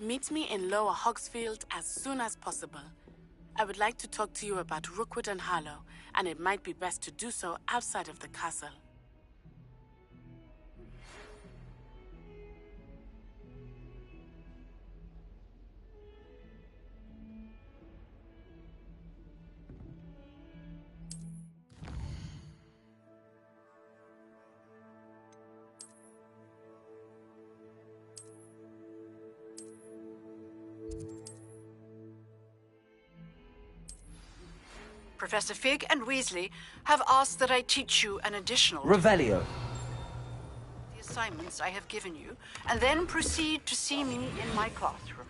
Meet me in Lower Hogsfield as soon as possible. I would like to talk to you about Rookwood and Harlow, and it might be best to do so outside of the castle. Professor Fig and Weasley have asked that I teach you an additional... Revelio. ...the assignments I have given you, and then proceed to see me in my classroom.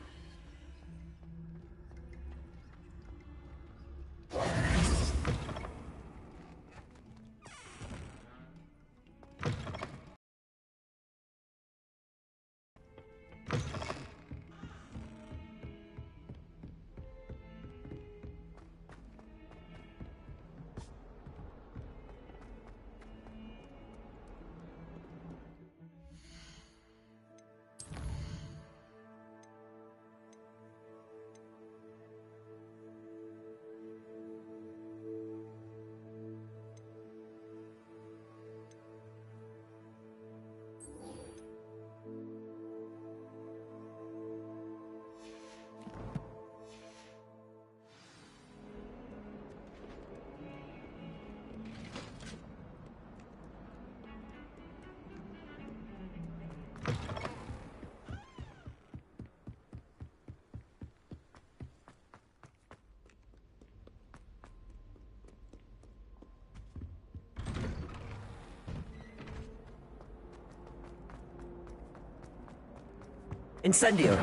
Incendio.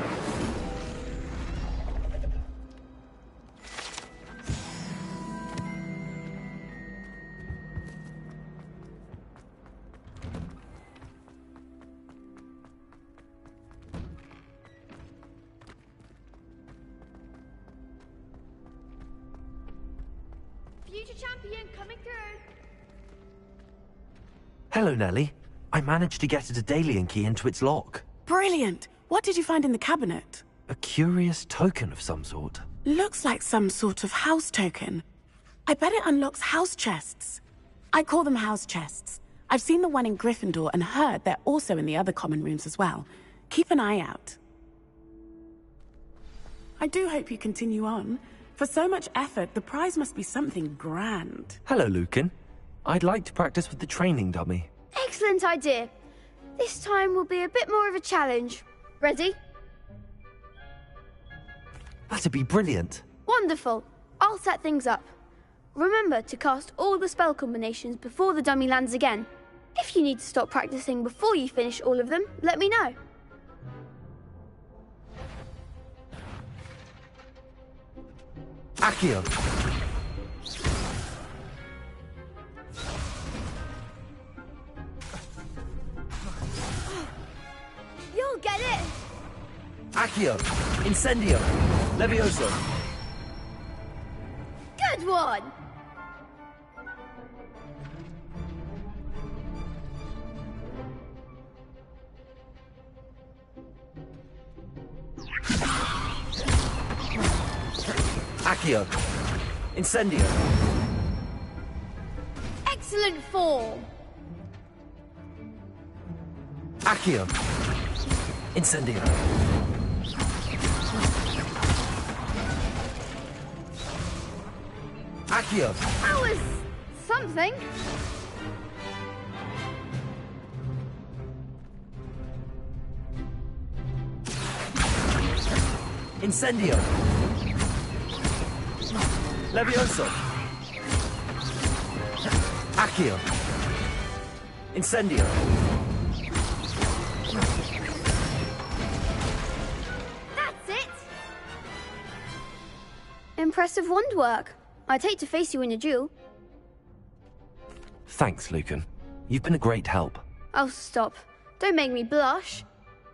Future champion coming through. Hello, Nellie. I managed to get a Daedalian key into its lock. Brilliant! What did you find in the cabinet? A curious token of some sort. Looks like some sort of house token. I bet it unlocks house chests. I call them house chests. I've seen the one in Gryffindor and heard they're also in the other common rooms as well. Keep an eye out. I do hope you continue on. For so much effort, the prize must be something grand. Hello, Lucan. I'd like to practice with the training dummy. Excellent idea. This time will be a bit more of a challenge. Ready? That'd be brilliant. Wonderful. I'll set things up. Remember to cast all the spell combinations before the dummy lands again. If you need to stop practicing before you finish all of them, let me know. Accio. You'll get it! Accio. Incendio. Levioso. Good one! Accio. Incendio. Excellent form! Accio. Incendio. Accio. That was something. Incendio. Levioso. Accio. Incendio. That's it! Impressive wand work. I'd hate to face you in a duel. Thanks, Lucan. You've been a great help. Oh, stop. Don't make me blush.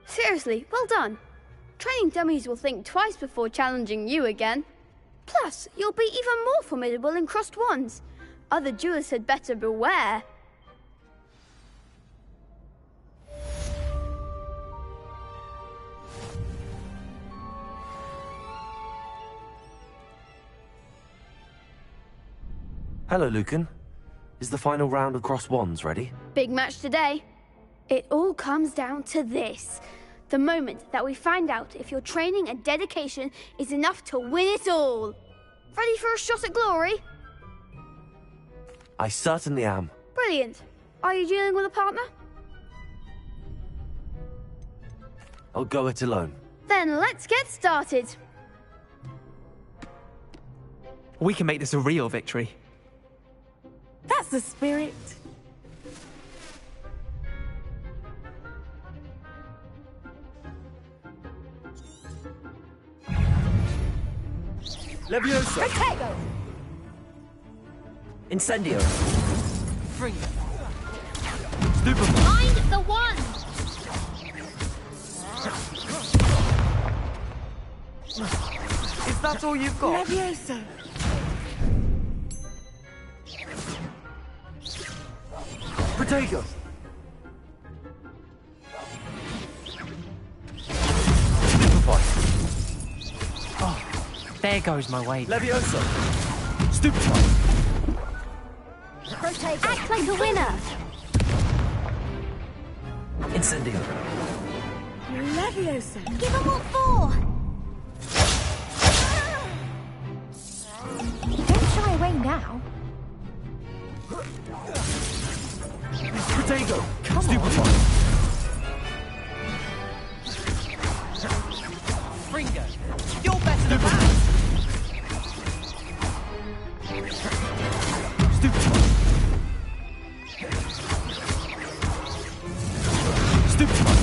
Seriously, well done. Training dummies will think twice before challenging you again. Plus, you'll be even more formidable in crossed wands. Other duelists had better beware. Hello, Lucan. Is the final round of Cross Wands ready? Big match today. It all comes down to this. The moment that we find out if your training and dedication is enough to win it all. Ready for a shot at glory? I certainly am. Brilliant. Are you dealing with a partner? I'll go it alone. Then let's get started. We can make this a real victory. That's the spirit. Leviosa! Protego! Incendio! Bring it. Stupefy! Find the one! Is that all you've got? Leviosa. Protego! Stupefy! There goes my way. Leviosa! Stupefy! Act like a winner! Incendio! Leviosa. Give them what for! Don't shy away now. Protego! Come on. Stupefy! Ringo, you're better than that. Stupefy! Stupefy!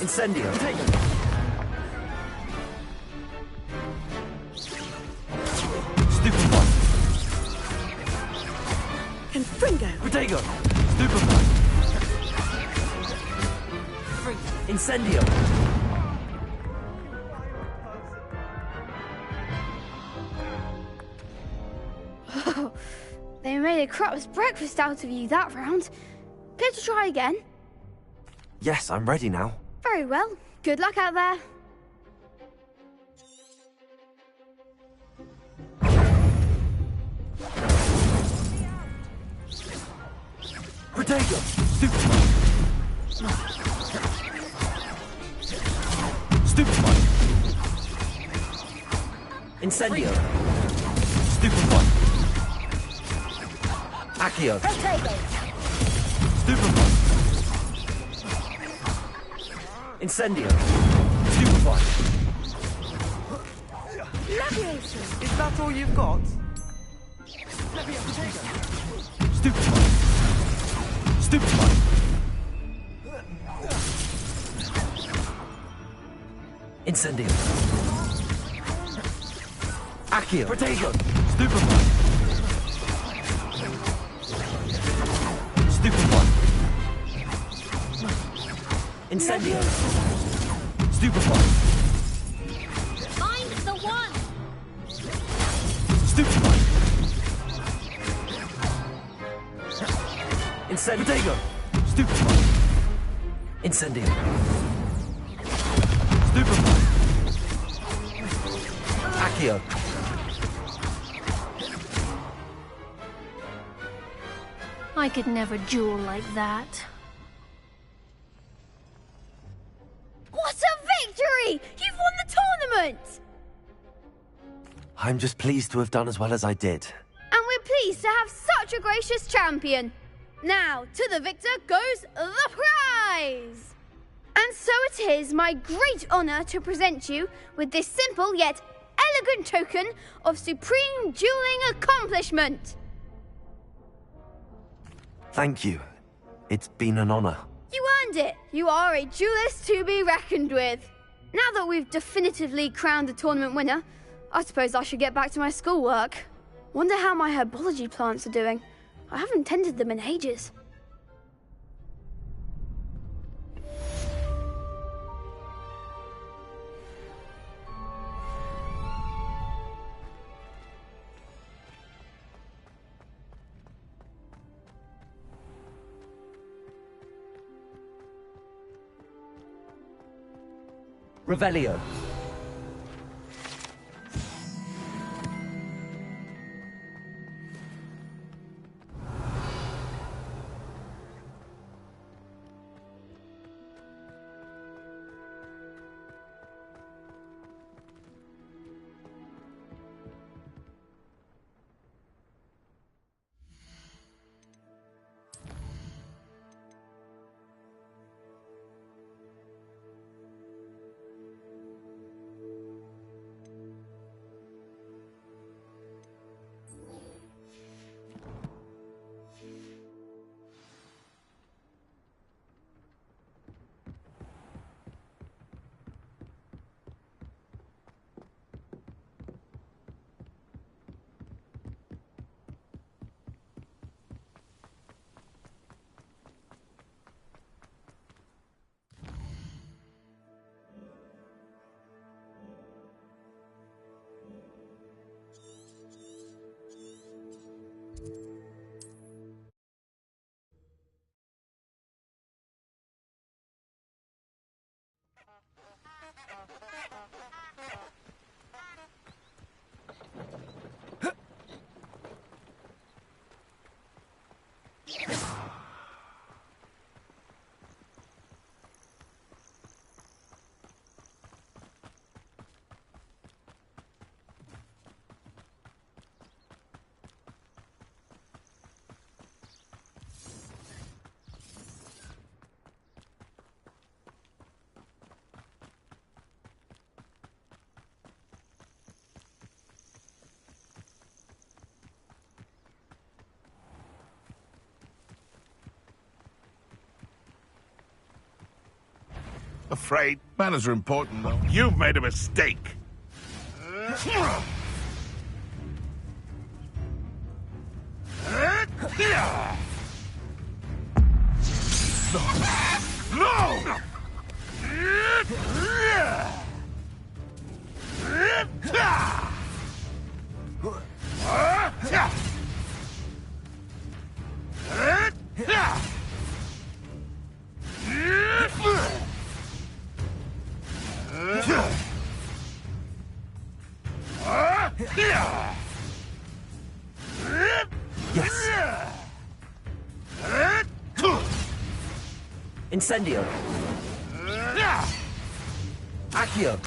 Incendio! Stupefy! Confringo. Protego! Stupefy! Incendio! They made a crap's breakfast out of you that round. Care to try again? Yes, I'm ready now. Very well. Good luck out there. Protego! Stupefy! Stupefy! Incendio! Stupefy! Accio! Stupefy! Incendio! Stupefy! Leviosa. Is that all you've got? Stupefy! Stupefy! Incendio! Accio! Protego! Stupefy! Stupefy! Incendio! Stupefy! Find the one! Stupefy! Incendio! Protego! Stupefy! Incendio! Stupefy! Accio! I could never duel like that. What a victory! You've won the tournament! I'm just pleased to have done as well as I did. And we're pleased to have such a gracious champion. Now, to the victor goes the prize! And so it is my great honour to present you with this simple yet elegant token of supreme dueling accomplishment. Thank you. It's been an honor. You earned it. You are a duelist to be reckoned with. Now that we've definitively crowned the tournament winner, I suppose I should get back to my schoolwork. Wonder how my herbology plants are doing. I haven't tended them in ages. Revelio. Afraid manners are important, though. You've made a mistake. No! Yes. Incendio. Accio.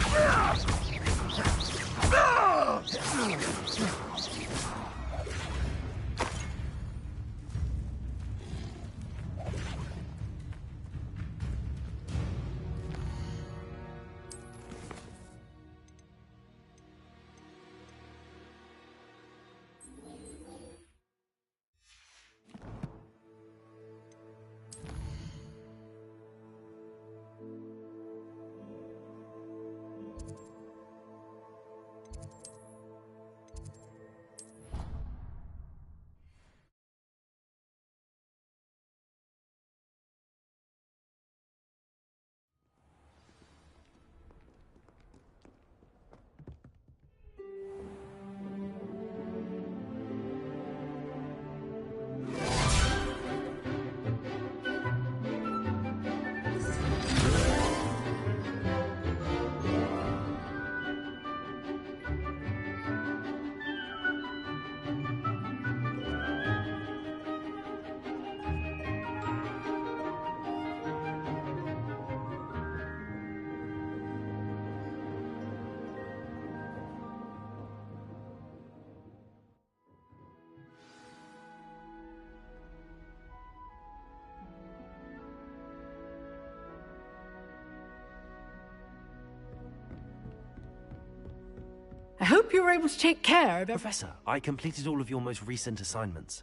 I hope you were able to take care of Professor, I completed all of your most recent assignments.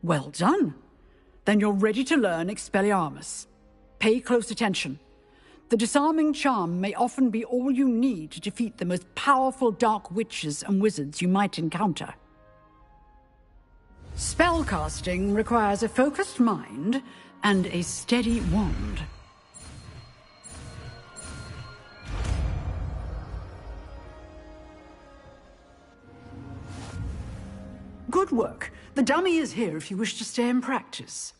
Well done. Then you're ready to learn Expelliarmus. Pay close attention. The disarming charm may often be all you need to defeat the most powerful dark witches and wizards you might encounter. Spellcasting requires a focused mind and a steady wand. Good work. The dummy is here if you wish to stay and practice.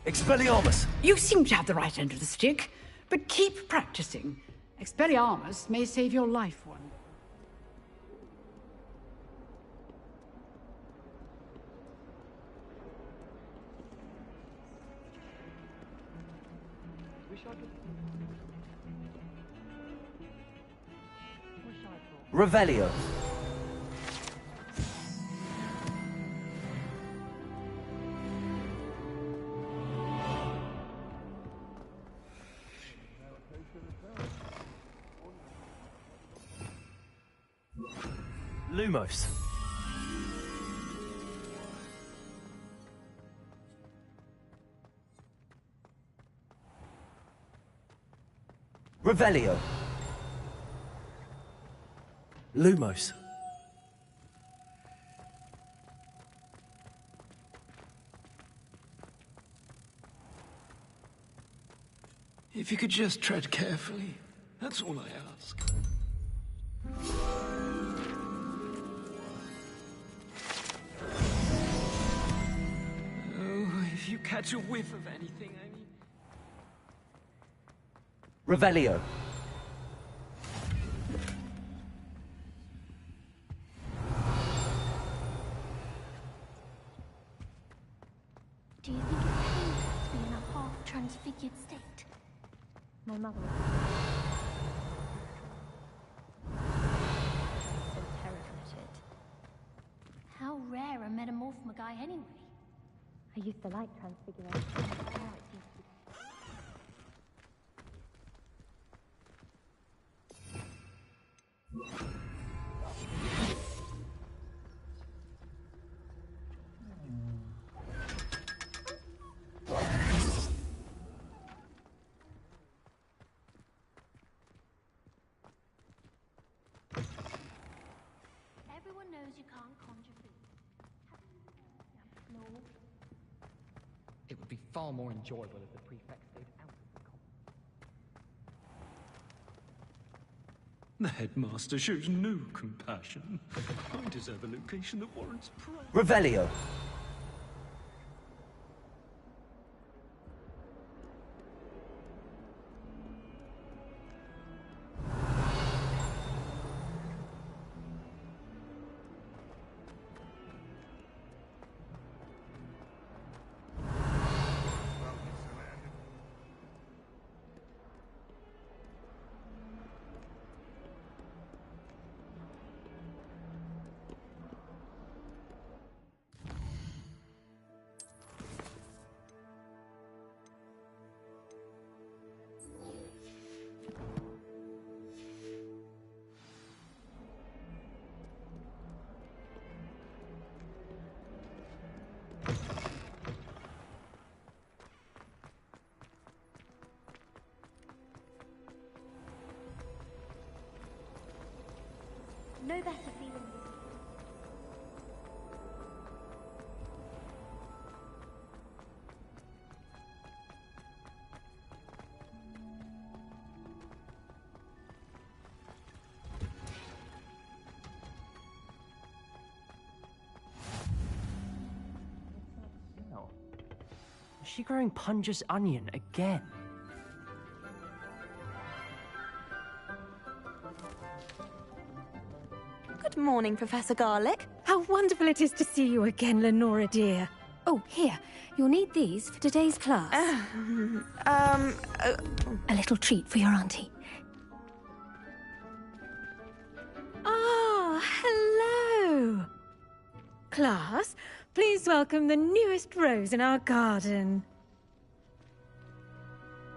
Expelliarmus! You seem to have the right end of the stick, but keep practicing. Expelliarmus may save your life one. Revelio. Lumos. Revelio. Lumos. If you could just tread carefully, that's all I ask. Oh, if you catch a whiff of anything, I mean... Revelio. Do you think it's painful to be in a half-transfigured state? My mother was so terrified at it. How rare a metamorphmagai anyway? I used to like transfiguration. Now it seems to be... Everyone knows you can't conjure food. No. It would be far more enjoyable if the prefect stayed out of the common. The headmaster shows no compassion. I deserve a location that warrants pride. Revelio. No better feeling. No. Is she growing Punja's onion again? Good morning, Professor Garlic. How wonderful it is to see you again, Lenora dear. Oh, here. You'll need these for today's class. A little treat for your auntie. Ah, hello. Class, please welcome the newest rose in our garden.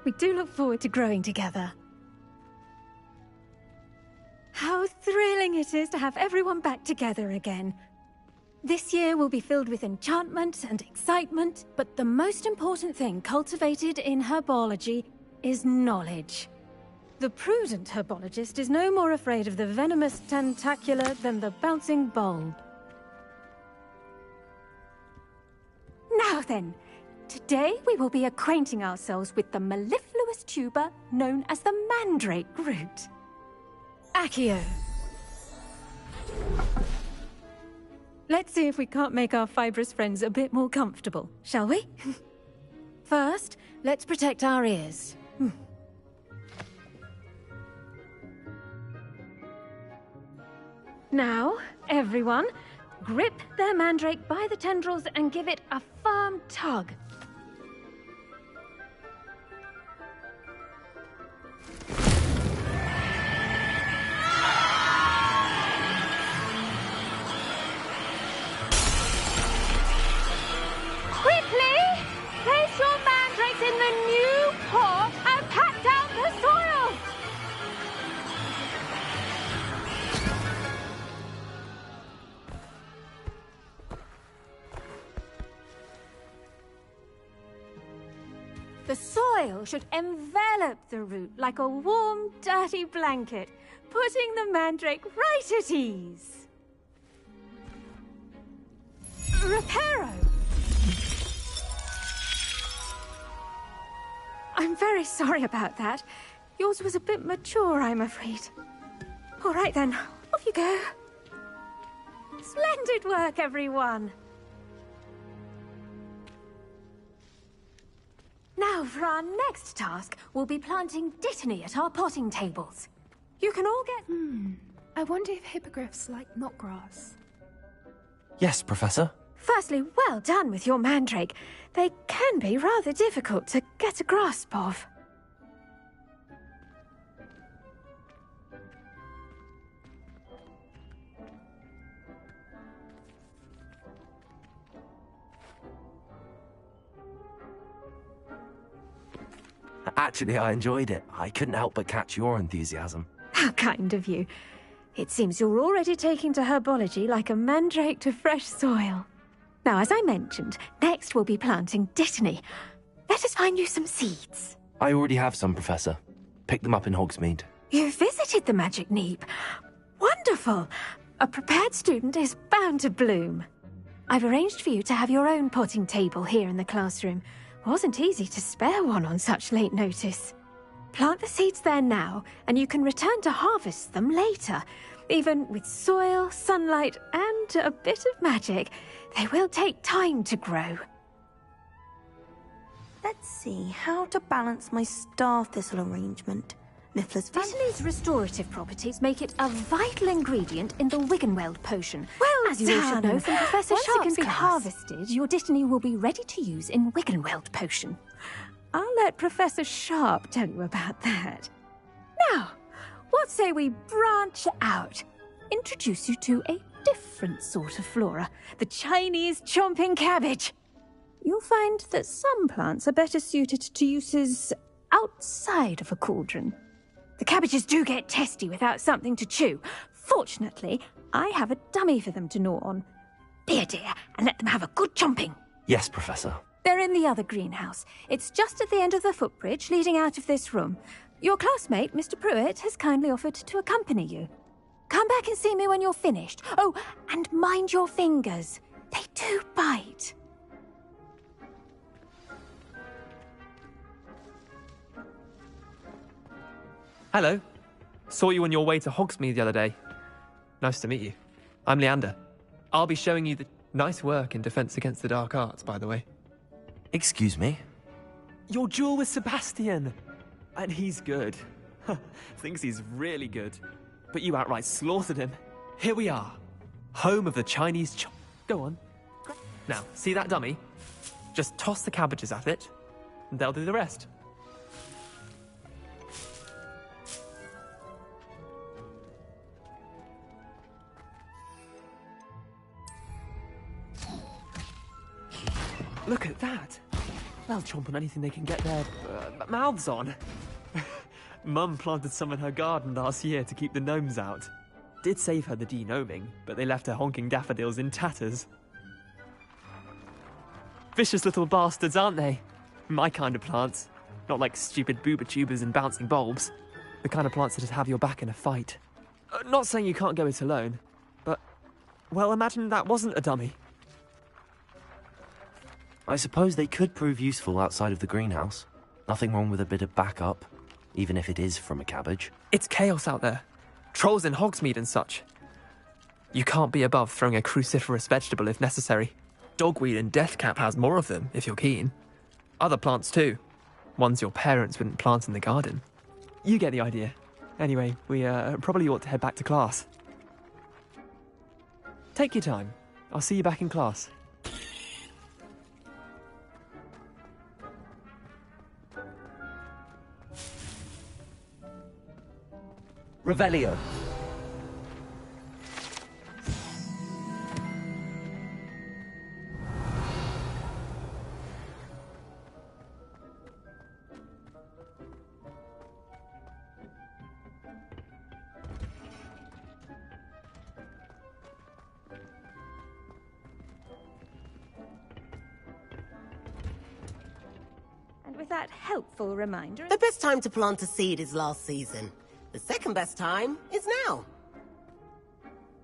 We do look forward to growing together. How thrilling it is to have everyone back together again. This year will be filled with enchantment and excitement, but the most important thing cultivated in herbology is knowledge. The prudent herbologist is no more afraid of the venomous tentacula than the bouncing bulb. Now then, today we will be acquainting ourselves with the mellifluous tuber known as the mandrake root. Accio. Let's see if we can't make our fibrous friends a bit more comfortable, shall we? First, let's protect our ears. Now, everyone, grip their mandrake by the tendrils and give it a firm tug. Quickly! Place your mandrakes in the new pot and pat down the soil! The soil should envelop the root like a warm, dirty blanket, putting the mandrake right at ease. Reparo! I'm very sorry about that. Yours was a bit mature, I'm afraid. All right then, off you go. Splendid work, everyone. Now, for our next task, we'll be planting dittany at our potting tables. You can all get... I wonder if hippogriffs like knotgrass. Yes, Professor. Firstly, well done with your mandrake. They can be rather difficult to get a grasp of. Actually, I enjoyed it. I couldn't help but catch your enthusiasm. How kind of you. It seems you're already taking to herbology like a mandrake to fresh soil. Now, as I mentioned, next we'll be planting Dittany. Let us find you some seeds. I already have some, Professor. Picked them up in Hogsmeade. You visited the Magic Neep. Wonderful! A prepared student is bound to bloom. I've arranged for you to have your own potting table here in the classroom. Wasn't easy to spare one on such late notice. Plant the seeds there now, and you can return to harvest them later. Even with soil, sunlight, and a bit of magic, they will take time to grow. Let's see how to balance my star thistle arrangement. Dittany's restorative properties make it a vital ingredient in the Wiggenweld potion. Well, as you all should know from Professor Sharp's Once it can be harvested, your Dittany will be ready to use in Wiggenweld potion. I'll let Professor Sharp tell you about that. Now, what say we branch out? Introduce you to a different sort of flora, the Chinese chomping cabbage. You'll find that some plants are better suited to uses outside of a cauldron. The cabbages do get testy without something to chew. Fortunately, I have a dummy for them to gnaw on. Be a dear and let them have a good chomping. Yes, Professor. They're in the other greenhouse. It's just at the end of the footbridge leading out of this room. Your classmate, Mr. Pruitt, has kindly offered to accompany you. Come back and see me when you're finished. Oh, and mind your fingers. They do bite. Hello. Saw you on your way to Hogsmeade the other day. Nice to meet you. I'm Leander. I'll be showing you the nice work in Defense Against the Dark Arts, by the way. Excuse me? Your duel with Sebastian! And he's good. Thinks he's really good. But you outright slaughtered him. Here we are. Home of the Chinese Go on. Now, see that dummy? Just toss the cabbages at it, and they'll do the rest. Look at that! They'll chomp on anything they can get their mouths on. Mum planted some in her garden last year to keep the gnomes out. Did save her the de-gnoming, but they left her honking daffodils in tatters. Vicious little bastards, aren't they? My kind of plants. Not like stupid booba tubers and bouncing bulbs. The kind of plants that just have your back in a fight. Not saying you can't go it alone, but, well, imagine that wasn't a dummy. I suppose they could prove useful outside of the greenhouse. Nothing wrong with a bit of backup, even if it is from a cabbage. It's chaos out there. Trolls in Hogsmeade and such. You can't be above throwing a cruciferous vegetable if necessary. Dogweed and deathcap has more of them, if you're keen. Other plants too. Ones your parents wouldn't plant in the garden. You get the idea. Anyway, we probably ought to head back to class. Take your time. I'll see you back in class. Revelio. And with that helpful reminder... The best time to plant a seed is last season. The second best time is now.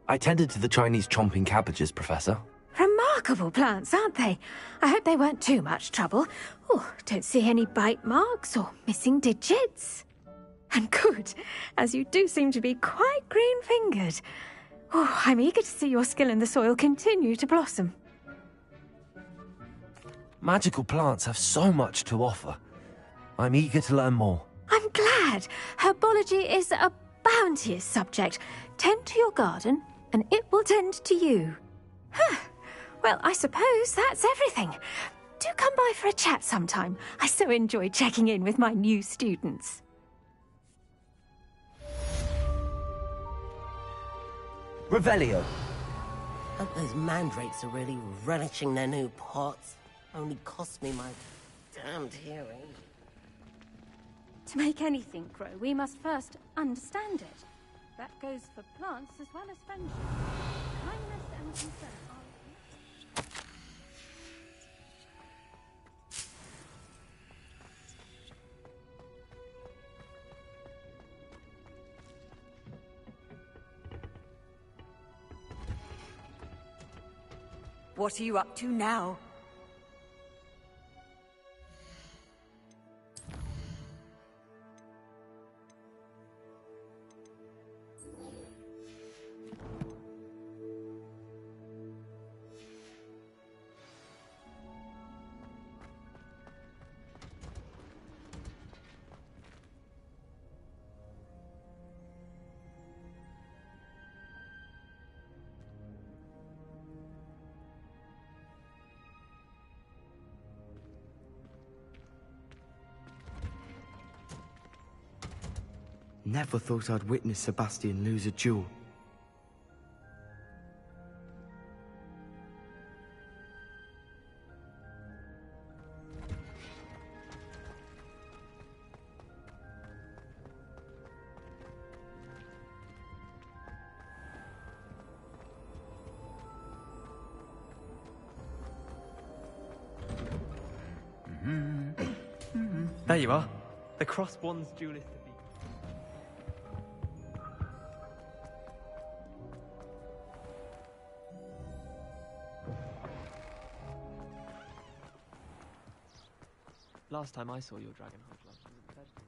I tended to the Chinese chomping cabbages, Professor. Remarkable plants, aren't they? I hope they weren't too much trouble. Oh, don't see any bite marks or missing digits. And good, as you do seem to be quite green-fingered. Oh, I'm eager to see your skill in the soil continue to blossom. Magical plants have so much to offer. I'm eager to learn more. I'm glad. Herbology is a bounteous subject. Tend to your garden, and it will tend to you. Well, I suppose that's everything. Do come by for a chat sometime. I so enjoy checking in with my new students. Revelio. Hope those mandrakes are really relishing their new pots. Only cost me my damned hearing. To make anything grow, we must first understand it. That goes for plants as well as friendship. Kindness and concern are... What are you up to now? Never thought I'd witness Sebastian lose a duel. There you are. The cross-wands duelist to be. Last time I saw your dragon hunt gloves was at the festival.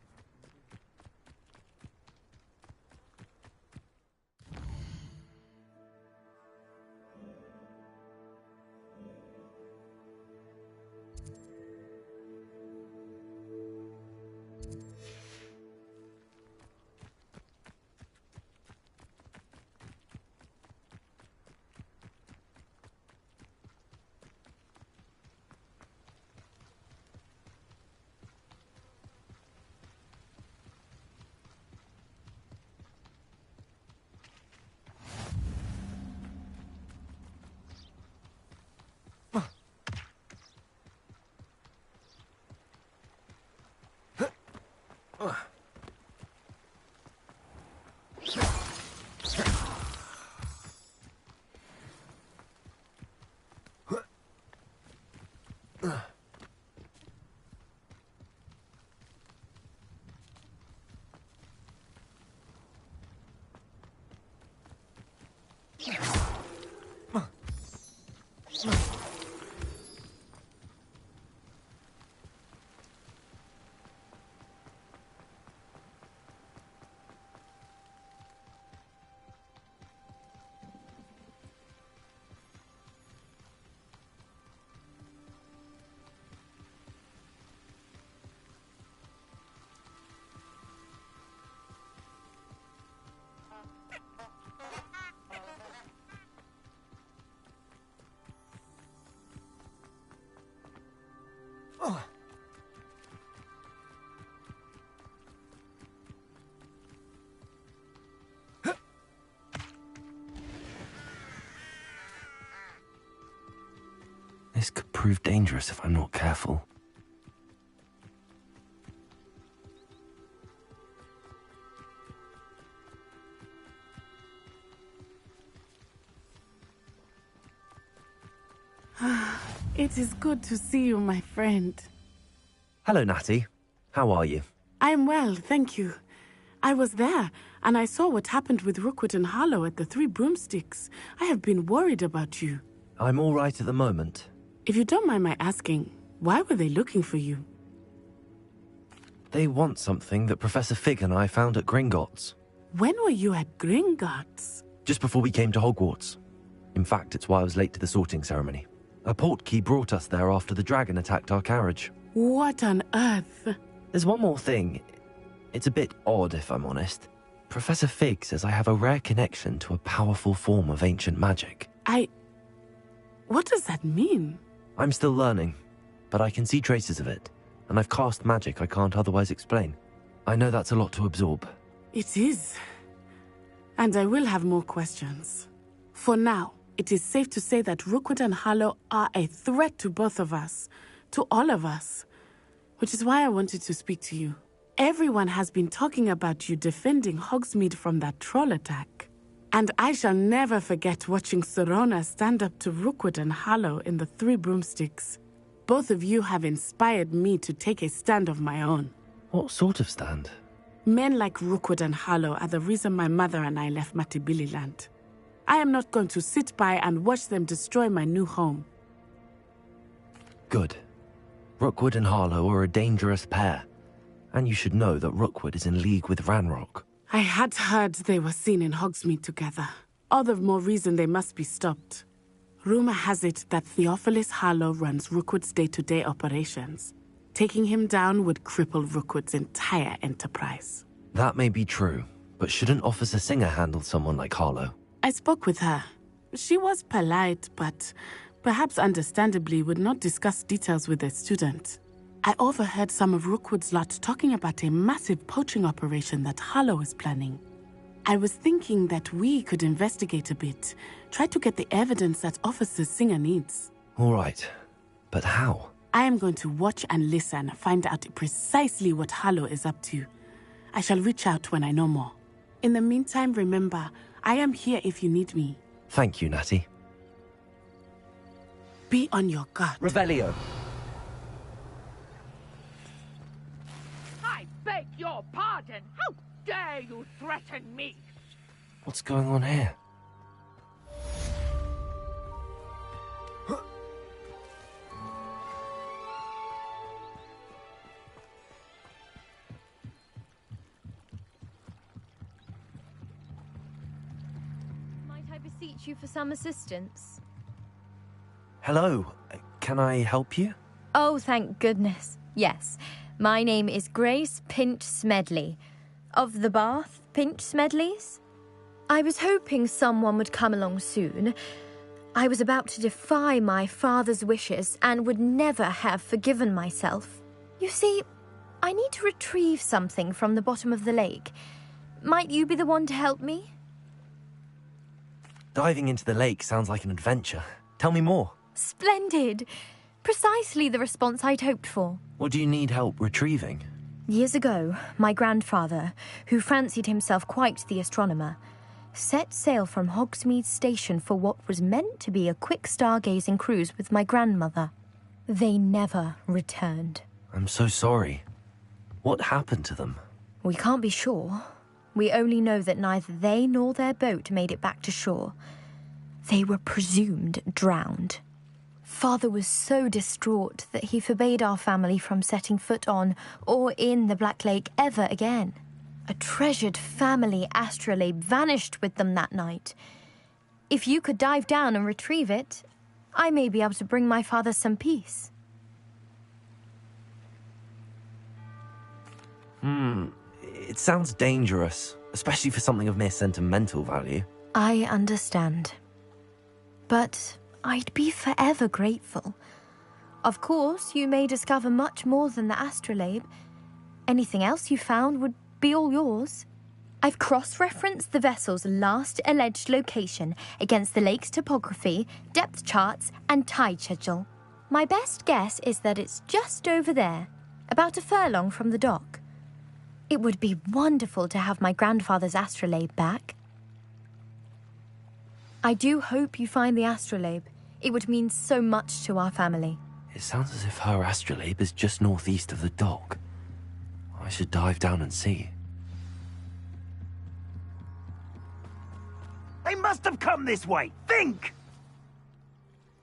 This could prove dangerous if I'm not careful. It is good to see you, my friend. Hello, Natty. How are you? I am well, thank you. I was there, and I saw what happened with Rookwood and Harlow at the Three Broomsticks. I have been worried about you. I'm all right at the moment. If you don't mind my asking, why were they looking for you? They want something that Professor Fig and I found at Gringotts. When were you at Gringotts? Just before we came to Hogwarts. In fact, it's why I was late to the sorting ceremony. A portkey brought us there after the dragon attacked our carriage. What on earth? There's one more thing. It's a bit odd, if I'm honest. Professor Fig says I have a rare connection to a powerful form of ancient magic. What does that mean? I'm still learning, but I can see traces of it, and I've cast magic I can't otherwise explain. I know that's a lot to absorb. It is. And I will have more questions. For now, it is safe to say that Rookwood and Harlow are a threat to both of us, to all of us. Which is why I wanted to speak to you. Everyone has been talking about you defending Hogsmeade from that troll attack. And I shall never forget watching Serona stand up to Rookwood and Harlow in the Three Broomsticks. Both of you have inspired me to take a stand of my own. What sort of stand? Men like Rookwood and Harlow are the reason my mother and I left Matibili land. I am not going to sit by and watch them destroy my new home. Good. Rookwood and Harlow are a dangerous pair. And you should know that Rookwood is in league with Ranrock. I had heard they were seen in Hogsmeade together. All the more reason they must be stopped. Rumor has it that Theophilus Harlow runs Rookwood's day-to-day operations. Taking him down would cripple Rookwood's entire enterprise. That may be true, but shouldn't Officer Singer handle someone like Harlow? I spoke with her. She was polite, but perhaps understandably would not discuss details with a student. I overheard some of Rookwood's lot talking about a massive poaching operation that Harlow is planning. I was thinking that we could investigate a bit, try to get the evidence that Officer Singer needs. All right, but how? I am going to watch and listen, find out precisely what Harlow is up to. I shall reach out when I know more. In the meantime, remember, I am here if you need me. Thank you, Natty. Be on your guard. Revelio. I beg your pardon. How dare you threaten me? What's going on here? Might I beseech you for some assistance? Hello, can I help you? Oh, thank goodness. Yes. My name is Grace Pinch Smedley, of the Bath Pinch Smedleys. I was hoping someone would come along soon. I was about to defy my father's wishes and would never have forgiven myself. You see, I need to retrieve something from the bottom of the lake. Might you be the one to help me? Diving into the lake sounds like an adventure. Tell me more. Splendid! Precisely the response I'd hoped for. What do you need help retrieving? Years ago, my grandfather, who fancied himself quite the astronomer, set sail from Hogsmeade Station for what was meant to be a quick stargazing cruise with my grandmother. They never returned. I'm so sorry. What happened to them? We can't be sure. We only know that neither they nor their boat made it back to shore. They were presumed drowned. Father was so distraught that he forbade our family from setting foot on or in the Black Lake ever again. A treasured family astrolabe vanished with them that night. If you could dive down and retrieve it, I may be able to bring my father some peace. It sounds dangerous, especially for something of mere sentimental value. I understand. But I'd be forever grateful. Of course, you may discover much more than the astrolabe. Anything else you found would be all yours. I've cross-referenced the vessel's last alleged location against the lake's topography, depth charts, and tide schedule. My best guess is that it's just over there, about a furlong from the dock. It would be wonderful to have my grandfather's astrolabe back. I do hope you find the astrolabe. It would mean so much to our family. It sounds as if her astrolabe is just northeast of the dock. I should dive down and see. They must have come this way. Think!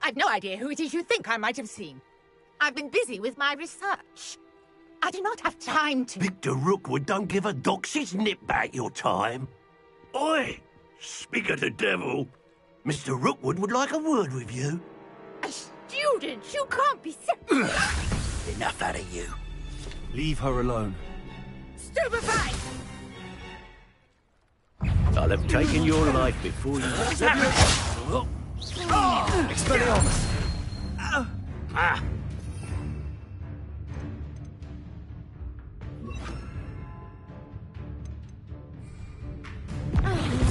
I've no idea who it is you think I might have seen. I've been busy with my research. I do not have time to... Victor Rookwood don't give a doxy's nip back your time. Oi! Speak of the devil. Mr. Rookwood would like a word with you. A student? You can't be Enough out of you. Leave her alone. stupefied! I'll have taken your life before you... Expelliarmus! Ah!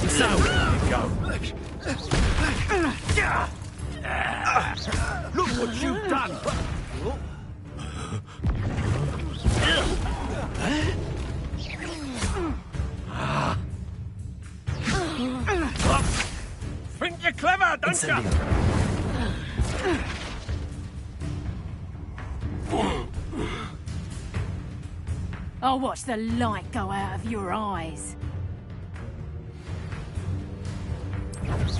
So, there you go. Look what you've done! Think you're clever, don't you? I'll watch the light go out of your eyes.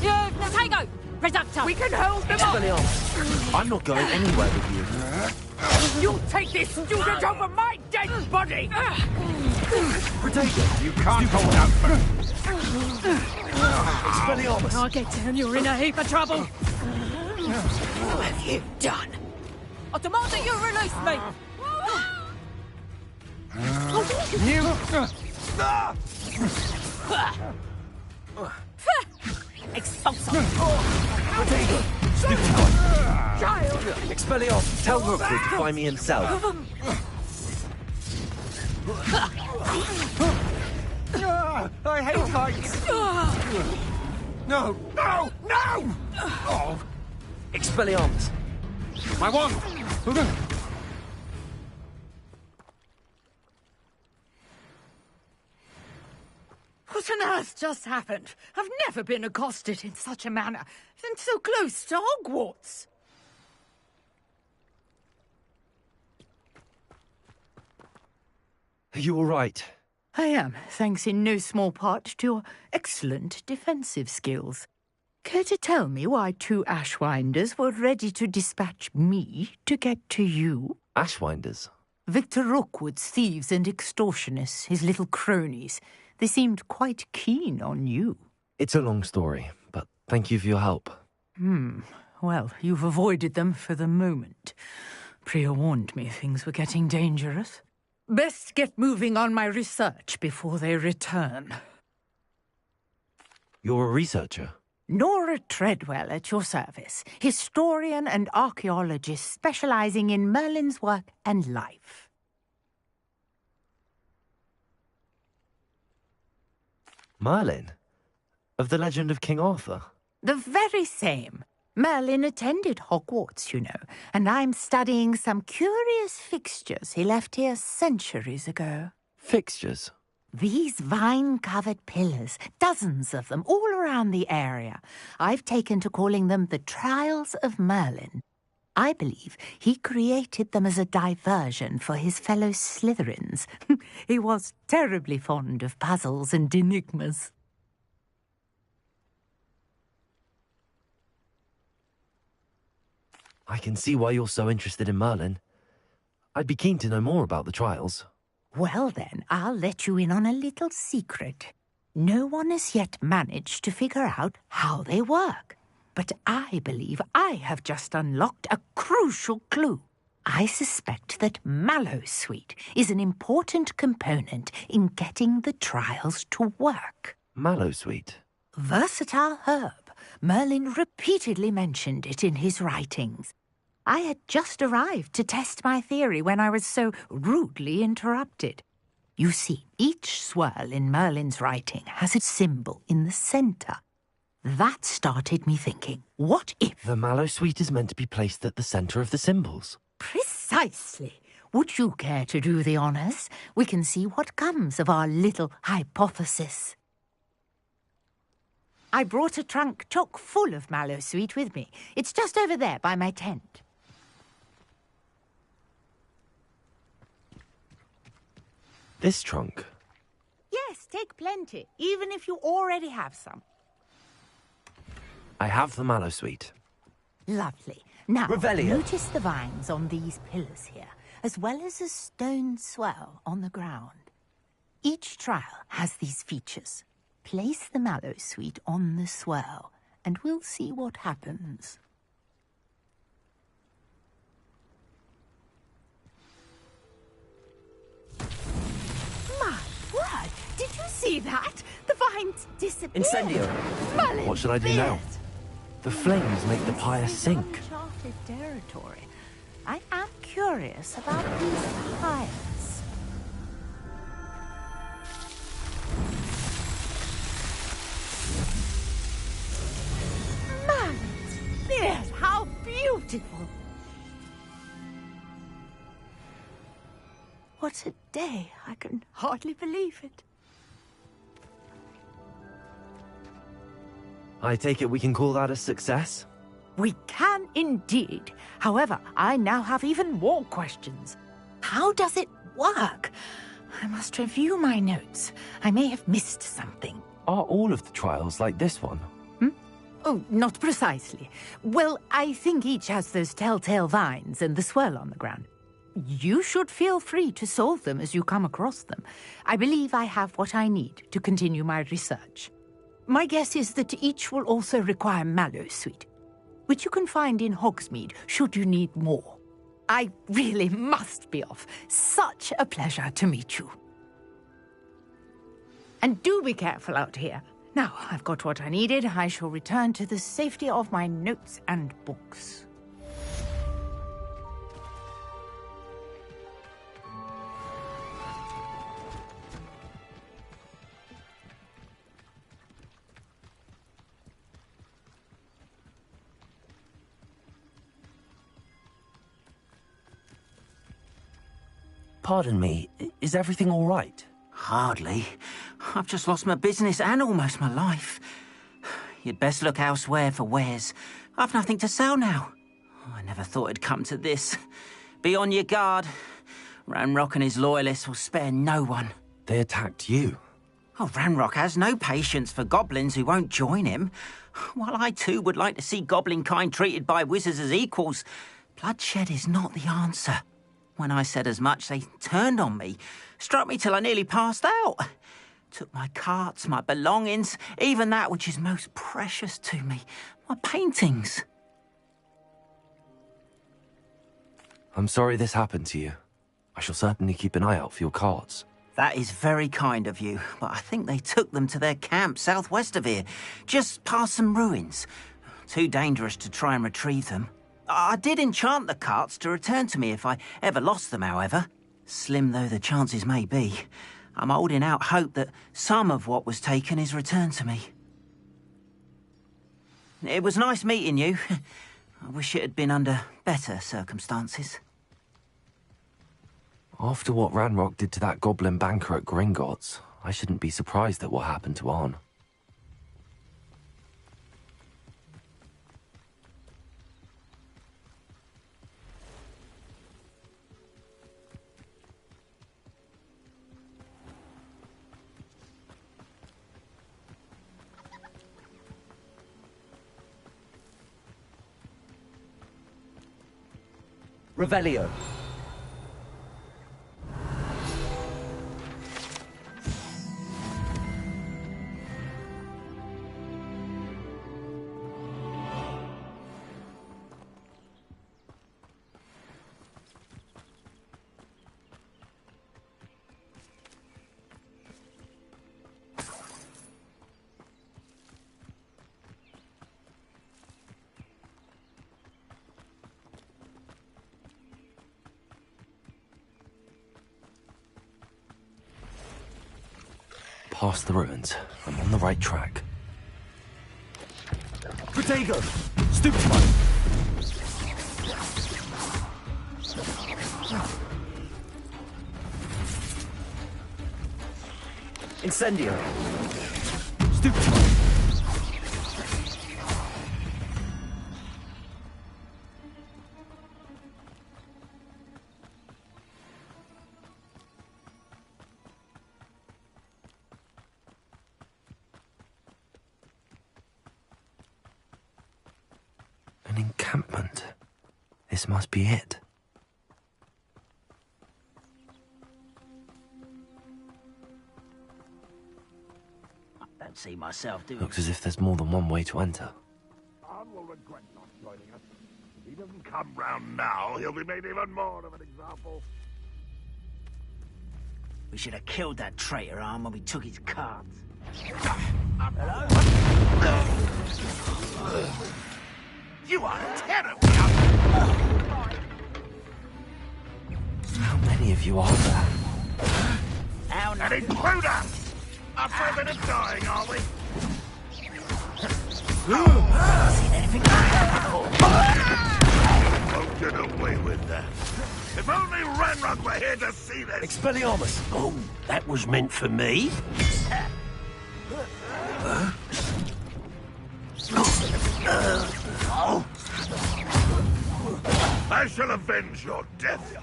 You, Natego! Reductor! We can hold them up! Expelliarmus, I'm not going anywhere with you. You take this student over my dead body! Potato, You can't hold out for Expelliarmus! I'll get down, you're in a heap of trouble. What have you done? I demand that you release me! Expulso! Child! Expelliarmus, tell Rookwood to find me himself. I hate heights! No! No! No! Oh. Expelliarmus! My wand! What on earth just happened? I've never been accosted in such a manner, and so close to Hogwarts. Are you all right? I am, thanks in no small part to your excellent defensive skills. Care to tell me why 2 Ashwinders were ready to dispatch me to get to you? Ashwinders? Victor Rookwood's thieves and extortionists, his little cronies. They seemed quite keen on you. It's a long story, but thank you for your help. Well, you've avoided them for the moment. Priya warned me things were getting dangerous. Best get moving on my research before they return. You're a researcher? Nora Treadwell at your service, historian and archaeologist specializing in Merlin's work and life. Merlin? Of the legend of King Arthur? The very same. Merlin attended Hogwarts, you know, and I'm studying some curious fixtures he left here centuries ago. Fixtures? These vine-covered pillars, dozens of them, all around the area. I've taken to calling them the Trials of Merlin. I believe he created them as a diversion for his fellow Slytherins. He was terribly fond of puzzles and enigmas. I can see why you're so interested in Merlin. I'd be keen to know more about the trials. Well then, I'll let you in on a little secret. No one has yet managed to figure out how they work. But I believe I have just unlocked a crucial clue. I suspect that Mallowsweet is an important component in getting the trials to work. Mallowsweet? Versatile herb. Merlin repeatedly mentioned it in his writings. I had just arrived to test my theory when I was so rudely interrupted. You see, each swirl in Merlin's writing has a symbol in the centre. That started me thinking, what if... The Mallowsweet is meant to be placed at the centre of the symbols. Precisely. Would you care to do the honours? We can see what comes of our little hypothesis. I brought a trunk chock full of Mallowsweet with me. It's just over there by my tent. This trunk? Yes, take plenty, even if you already have some. I have the Mallowsweet. Lovely. Now, Revelio. Notice the vines on these pillars here, as well as a stone swell on the ground. Each trial has these features. Place the Mallowsweet on the swell, and we'll see what happens. My word! Did you see that? The vines disappeared. Incendio. Merlin, What should I do now? The flames make the pyre sink. Uncharted territory. I am curious about these pyres. Yes, how beautiful! What a day. I can hardly believe it. I take it we can call that a success? We can indeed. However, I now have even more questions. How does it work? I must review my notes. I may have missed something. Are all of the trials like this one? Oh, not precisely. Well, I think each has those telltale vines and the swirl on the ground. You should feel free to solve them as you come across them. I believe I have what I need to continue my research. My guess is that each will also require Mallowsweet, which you can find in Hogsmeade should you need more. I really must be off. Such a pleasure to meet you. And do be careful out here. Now, I've got what I needed. I shall return to the safety of my notes and books. Pardon me, is everything all right? Hardly. I've just lost my business and almost my life. You'd best look elsewhere for wares. I've nothing to sell now. I never thought it'd come to this. Be on your guard. Ranrock and his loyalists will spare no one. They attacked you? Oh, Ranrock has no patience for goblins who won't join him. While I too would like to see goblin kind treated by wizards as equals, bloodshed is not the answer. When I said as much, they turned on me, struck me till I nearly passed out. Took my carts, my belongings, even that which is most precious to me, my paintings. I'm sorry this happened to you. I shall certainly keep an eye out for your carts. That is very kind of you, but I think they took them to their camp southwest of here, just past some ruins. Too dangerous to try and retrieve them. I did enchant the carts to return to me if I ever lost them, however. Slim though the chances may be, I'm holding out hope that some of what was taken is returned to me. It was nice meeting you. I wish it had been under better circumstances. After what Ranrock did to that goblin banker at Gringotts, I shouldn't be surprised at what happened to Arn. Revelio. Past the ruins. I'm on the right track. Protego! Stupefy! Incendio! Stupefy! An encampment. This must be it. I don't see myself doing... Looks as if there's more than one way to enter. Arn will regret not joining us. If he doesn't come round now, he'll be made even more of an example. We should have killed that traitor, Arn, when we took his cards. Hello? Get him! How many of you are there? An intruder! Up for a bit of dying, are we? Seen anything like that before? Won't get away with that. If only Ranrock were here to see this! Expelliarmus! Oh, that was meant for me? I shall avenge your death.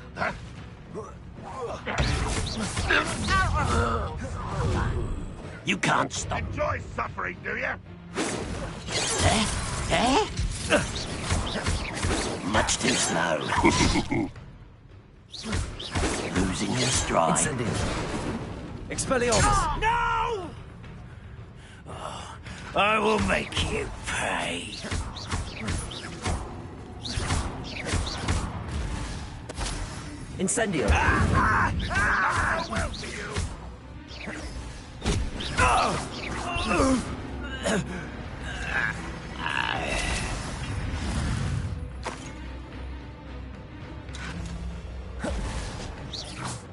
You can't stop. Enjoy suffering, do you? Much too slow. Losing your stride. Incendio. Expelliarmus! No! I will make you pay. Incendio. Well for you.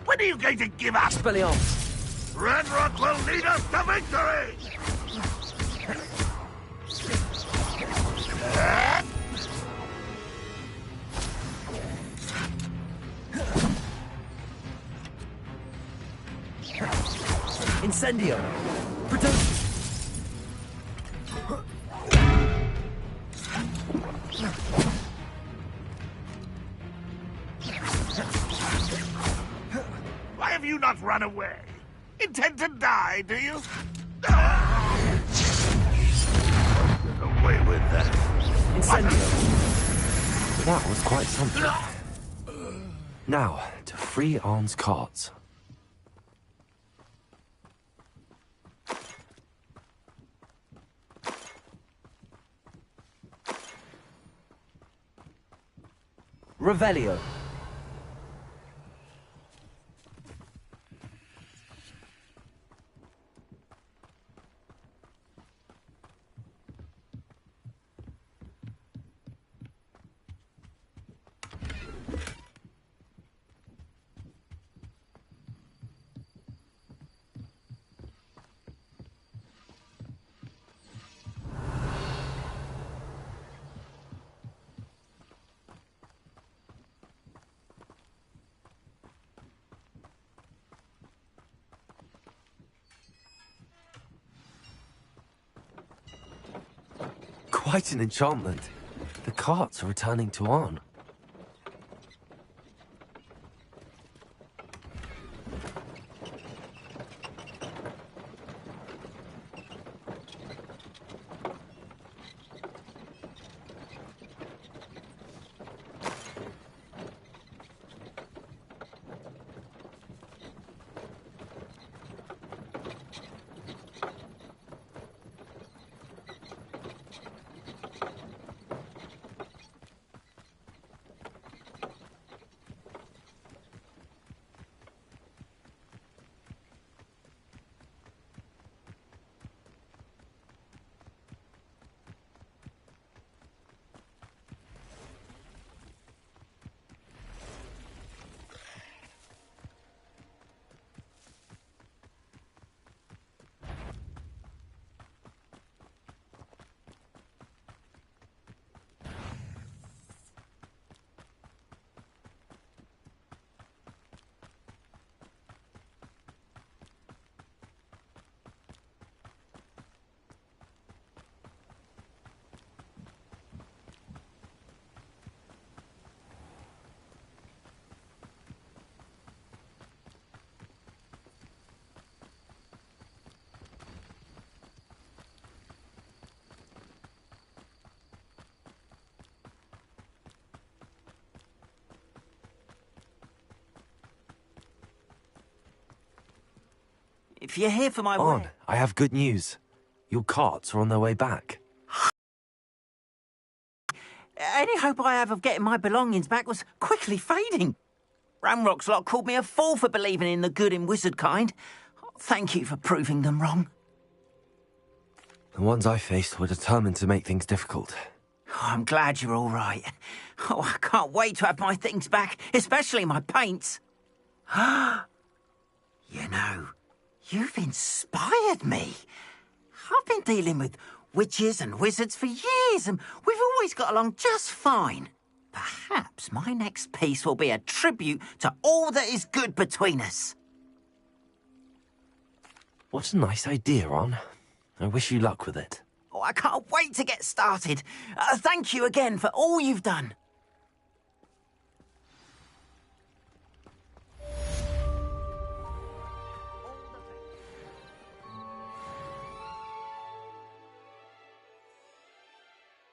When are you going to give up? Expelliarmus. Ranrock will lead us to victory! Incendio. Protect. Why have you not run away? Intend to die, do you? Get away with that. Incendio. That was quite something. Now, to free Arn's carts. Revelio. Quite an enchantment. The carts are returning to Arn. If you're here for my Arn, I have good news. Your carts are on their way back. Any hope I have of getting my belongings back was quickly fading. Ramrock's lot called me a fool for believing in the good in wizard kind. Thank you for proving them wrong. The ones I faced were determined to make things difficult. I'm glad you're all right. Oh, I can't wait to have my things back, especially my paints. You know, you've inspired me. I've been dealing with witches and wizards for years, and we've always got along just fine. Perhaps my next piece will be a tribute to all that is good between us. What a nice idea, Ron. I wish you luck with it. Oh, I can't wait to get started. Thank you again for all you've done.